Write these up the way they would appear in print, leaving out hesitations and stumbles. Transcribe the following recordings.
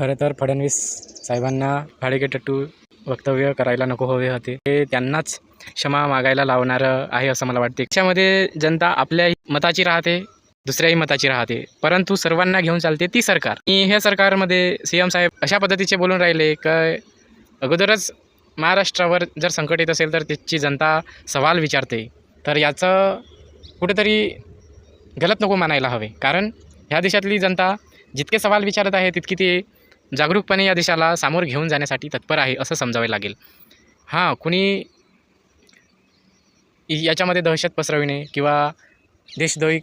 खरं तर फडणवीस साहेबांना भाडेकट्टू वक्तव्य करायला नको हवे होते. ते त्यांनाच क्षमा मागायला लावणारं आहे असं मला वाटते. त्याच्यामध्ये जनता आपल्या मताची राहते, दुसऱ्याही मताची राहते, परंतु सर्वांना घेऊन चालते ती सरकार. आणि ह्या सरकारमध्ये सीएम साहेब अशा पद्धतीचे बोलून राहिले की अगोदरच महाराष्ट्रावर जर संकट येत असेल तर त्याची जनता सवाल विचारते. तर याचं कुठेतरी गलत नको मानायला हवे, कारण ह्या देशातली जनता जितके सवाल विचारत आहे तितकी ते जागरूकपणे या देशाला सामोर घेऊन जाण्यासाठी तत्पर आहे असं समजावे लागेल. हां, कुणी याच्यामध्ये दहशत पसरविणे किंवा देशद्रोही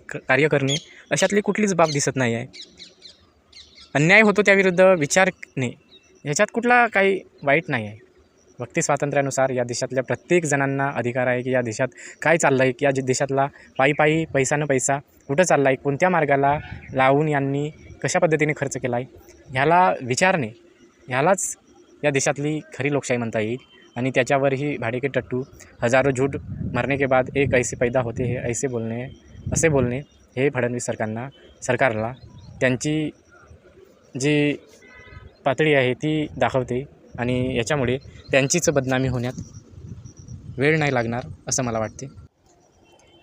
कार्य करणे अशातली कुठलीच बाब दिसत नाही आहे. अन्याय होतो त्याविरुद्ध विचारणे ह्याच्यात कुठला काही वाईट नाही आहे. व्यक्ती स्वातंत्र्यानुसार या देशातल्या प्रत्येक जणांना अधिकार आहे की या देशात काय चाललं आहे, की या देशातला पायी पैसा न पैसा कुठं चालला आहे, कोणत्या मार्गाला लावून यांनी कशा पद्धतीने खर्च केला आहे ह्याला विचारणे, ह्यालाच या देशातली खरी लोकशाही म्हणता येईल. आणि त्याच्यावर ही भाड़े टट्टू हजारो झूठ मरने के बाद एक ऐसे पैदा होते हैं असे बोलणे हे फडणवीस सरकारला त्यांची जी पातळी आहे ती दाखवते आणि याच्यामुळे त्यांचीच बदनामी होण्यात वेळ नाही लागणार असं मला वाटते.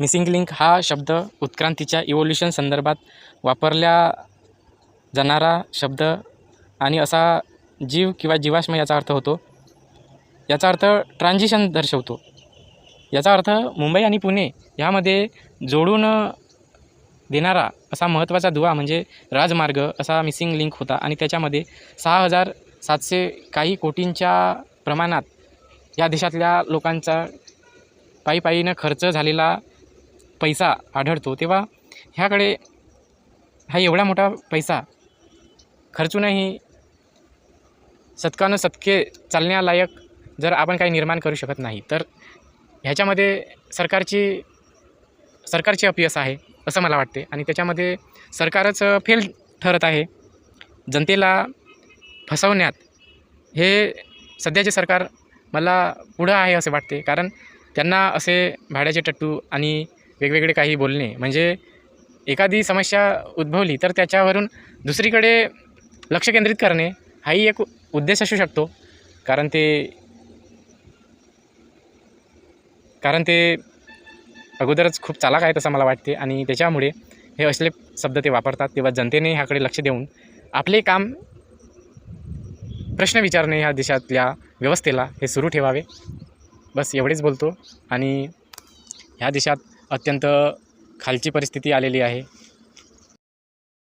मिसिंग लिंक हा शब्द उत्क्रांतीच्या इव्होल्युशन संदर्भात वापरला जाणारा शब्द आणि असा जीव किंवा जीवाश्म याचा अर्थ होतो. याचा अर्थ ट्रान्झिशन दर्शवतो. याचा अर्थ मुंबई आणि पुणे ह्यामध्ये जोडून देणारा असा महत्त्वाचा दुवा म्हणजे राजमार्ग असा मिसिंग लिंक होता. आणि त्याच्यामध्ये 6,700 काही कोटींच्या प्रमाणात या देशातल्या लोकांचा पायीनं खर्च झालेला पैसा आढळतो. तेव्हा ह्याकडे हा एवढा मोठा पैसा खर्चूनही शतके चालण्यालायक जर आपण काही निर्माण करू शकत नाही तर ह्याच्यामध्ये सरकारची अपयश आहे असं मला वाटते. आणि त्याच्यामध्ये सरकारच फेल ठरत आहे. जनतेला फसवण्यात हे सध्याचे सरकार मला पुढं आहे असे वाटते, कारण त्यांना असे भाड्याचे टट्टू आणि वेगवेगळे काही बोलणे म्हणजे एखादी समस्या उद्भवली तर त्याच्यावरून दुसरीकडे लक्ष केंद्रित करणे हाही एक उद्देश असू शकतो. कारण ते अगोदरच खूप चालाक आहेत असं मला वाटते आणि त्याच्यामुळे हे असले शब्द ते वापरतात. तेव्हा जनतेने ह्याकडे लक्ष देऊन आपले काम प्रश्न विचारणे ह्या देशातल्या व्यवस्थेला हे सुरू ठेवावे. बस एवढेच बोलतो. आणि ह्या देशात अत्यंत खालची परिस्थिती आलेली आहे.